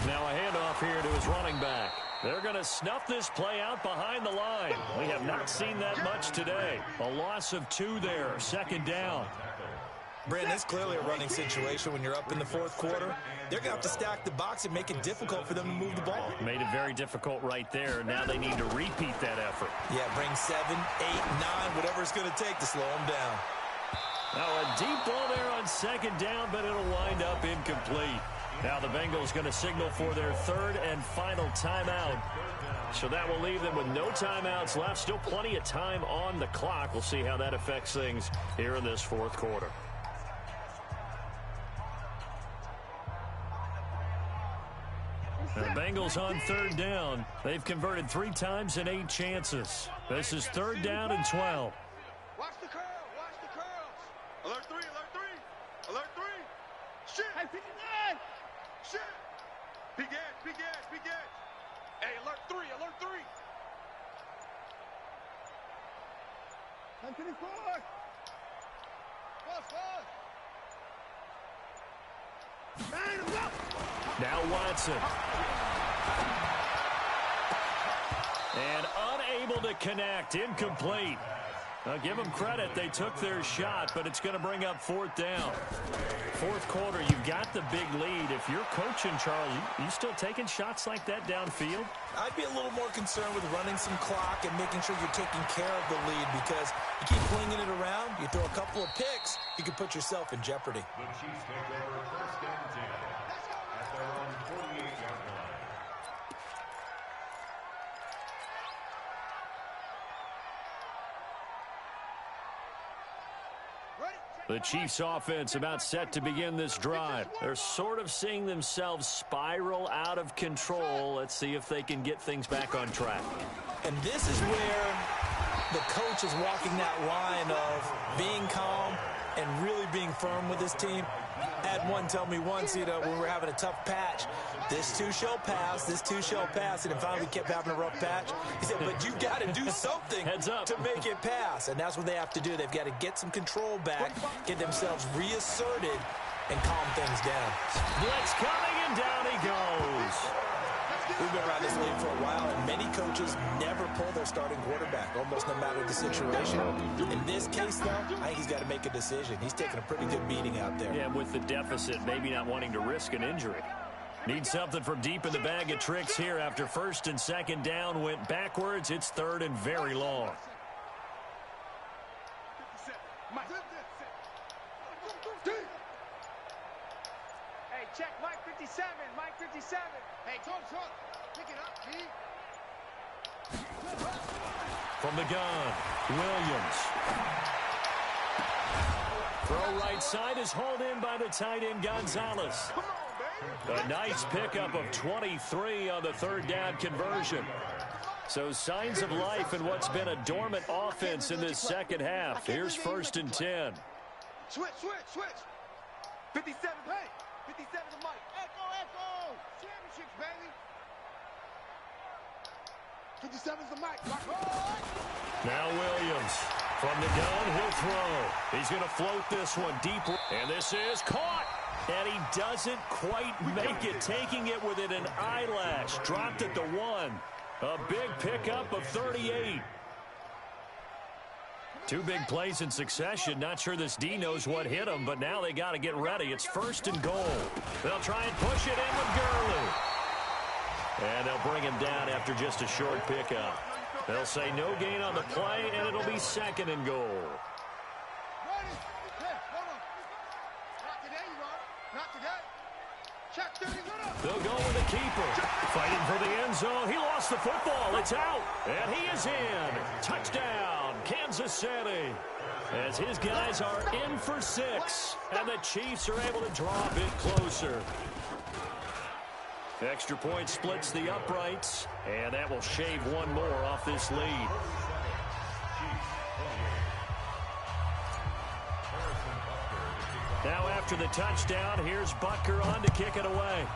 Now a handoff here to his running back. They're going to snuff this play out behind the line. We have not seen that much today. A loss of 2 there, 2nd down. Brandon, it's clearly a running situation when you're up in the 4th quarter. They're going to have to stack the box and make it difficult for them to move the ball. Made it very difficult right there. Now they need to repeat that effort. Yeah, bring 7, 8, 9, whatever it's going to take to slow them down. Now a deep ball there on 2nd down, but it'll wind up incomplete. Now the Bengals going to signal for their 3rd and final timeout. So that will leave them with no timeouts left. Still plenty of time on the clock. We'll see how that affects things here in this 4th quarter. The Bengals on 3rd down. They've converted 3 times in 8 chances. This is 3rd down and 12. Watch the curl. Watch the curls. Alert 3. Alert 3. Alert 3. Shit. Hey, 59. Shit. Big edge. Big edge. Big edge. Hey, alert 3. Alert 3. 124. Now Watson. And unable to connect. Incomplete. Now give them credit. They took their shot, but it's going to bring up 4th down. 4th quarter, you've got the big lead. If you're coaching, Charles, you still taking shots like that downfield? I'd be a little more concerned with running some clock and making sure you're taking care of the lead because you keep flinging it around, you throw a couple of picks, you can put yourself in jeopardy. The Chiefs take over 1st and 10 at their own 48-yard line. The Chiefs offense about set to begin this drive. They're sort of seeing themselves spiral out of control. Let's see if they can get things back on track. And this is where the coach is walking that line of being calm and really being firm with his team. I had one tell me once, when we were having a tough patch, this too shall pass, this too shall pass, and then finally we kept having a rough patch. He said, but you got to do something to make it pass, and that's what they have to do. They've got to get some control back, get themselves reasserted, and calm things down. Blitz coming, and down he goes. We've been around this league for a while, and many coaches never pull their starting quarterback, almost no matter the situation. In this case, though, I think he's got to make a decision. He's taking a pretty good beating out there. Yeah, with the deficit, maybe not wanting to risk an injury. Need something from deep in the bag of tricks here after 1st and 2nd down went backwards. It's 3rd and very long. 57. Mike. 57, Mike 57. Hey, talk. Pick it up, P. From the gun, Williams. Throw right side is hauled in by the tight end, Gonzalez. A nice pickup of 23 on the third down conversion. So signs of life in what's been a dormant offense in this second half. Here's 1st and 10. Switch. 57, hey. 57 to Mike. Echo. Championships, baby. 57's the Mike. Now Williams. From the gun, he'll throw. He's going to float this one deep. And this is caught. And he doesn't quite make it, taking it within an eyelash. Dropped it to 1. A big pickup of 38. 2 big plays in succession. Not sure this D knows what hit him, but now they got to get ready. It's 1st and goal. They'll try and push it in with Gurley. And they'll bring him down after just a short pickup. They'll say no gain on the play, and it'll be 2nd and goal. Not today. Check 30. They'll go with the keeper. Fighting for the end zone. He lost the football. It's out. And he is in. Touchdown, Kansas City. As his guys are in for 6. And the Chiefs are able to draw a bit closer. Extra point splits the uprights. And that will shave 1 more off this lead. Now after the touchdown, here's Butker on to kick it away.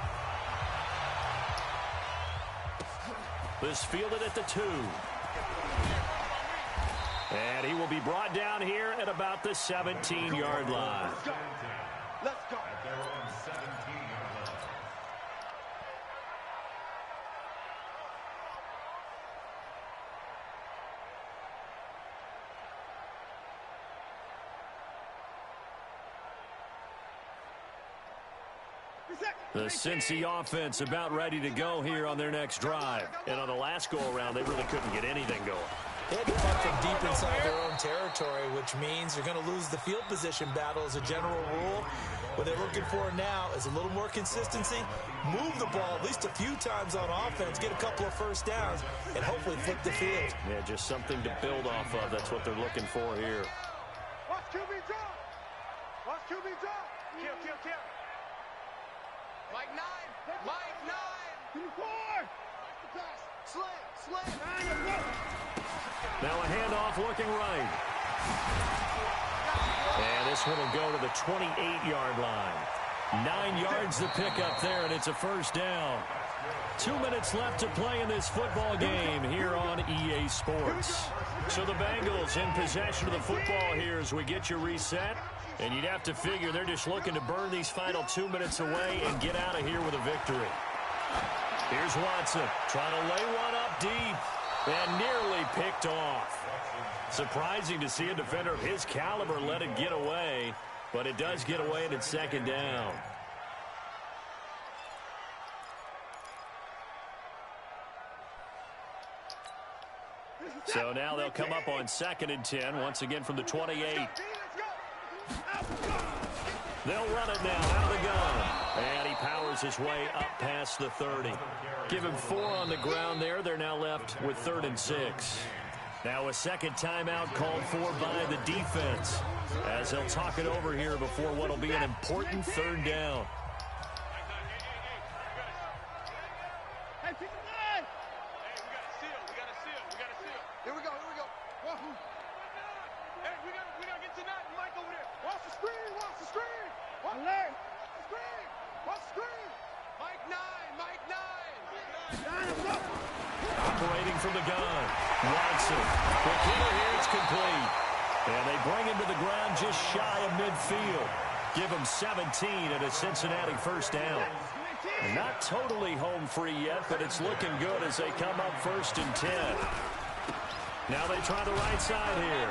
This fielded at the 2. And he will be brought down here at about the 17-yard line. Let's go. The Cincy offense about ready to go here on their next drive. And on the last go-around, they really couldn't get anything going. They had to punt from deep inside their own territory, which means they're going to lose the field position battle as a general rule. What they're looking for now is a little more consistency, move the ball at least a few times on offense, get a couple of first downs, and hopefully flip the field. Yeah, just something to build off of. That's what they're looking for here. Watch QB drop. Watch QB drop. Kill. Mike 9. Mike 9. Give me 4. Sling. Now a handoff looking right. And this one will go to the 28-yard line. 9 yards to pick up there, and it's a first down. 2 minutes left to play in this football game here on EA Sports. So the Bengals in possession of the football here as we get you reset. And you'd have to figure they're just looking to burn these final 2 minutes away and get out of here with a victory. Here's Watson trying to lay one up deep and nearly picked off. Surprising to see a defender of his caliber let it get away, but it does get away and it's 2nd down. So now they'll come up on 2nd and 10, once again from the 28. They'll run it now out of the gun. And he powers his way up past the 30. Give him 4 on the ground there. They're now left with 3rd and 6. Now a second timeout called for by the defense, as they'll talk it over here before what will be an important 3rd down. Here we go. Hey, we gotta get to that. Mike over there. Watch the screen. Watch the screen. Mike 9. Operating from the gun. Watson. The killer here is complete. And they bring him to the ground just shy of midfield. Give him 17 and a Cincinnati first down. Not totally home free yet, but it's looking good as they come up 1st and 10. Now they try the right side here.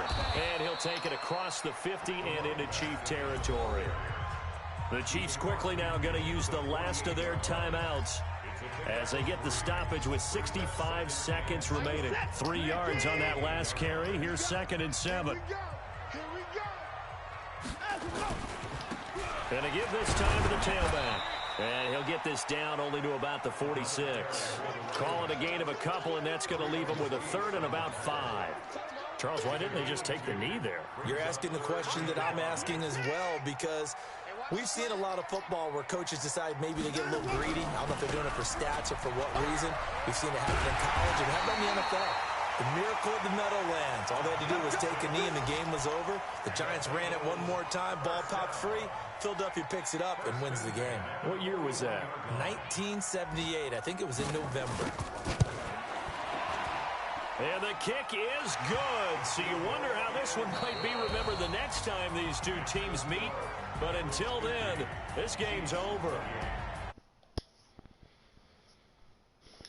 And he'll take it across the 50 and into Chief territory. The Chiefs quickly now going to use the last of their timeouts as they get the stoppage with 65 seconds remaining. 3 yards on that last carry. Here's 2nd and 7. And to give this time to the tailback. And he'll get this down only to about the 46. Call it a gain of a couple, and that's going to leave him with a third and about 5. Charles, why didn't they just take the knee there? You're asking the question that I'm asking as well, because we've seen a lot of football where coaches decide maybe to get a little greedy. I don't know if they're doing it for stats or for what reason. We've seen it happen in college, and how about in the NFL? The miracle of the Meadowlands. All they had to do was take a knee, and the game was over. The Giants ran it one more time. Ball popped free. Philadelphia picks it up and wins the game. What year was that? 1978. I think it was in November. And the kick is good. So you wonder how this one might be remembered the next time these two teams meet. But until then, this game's over.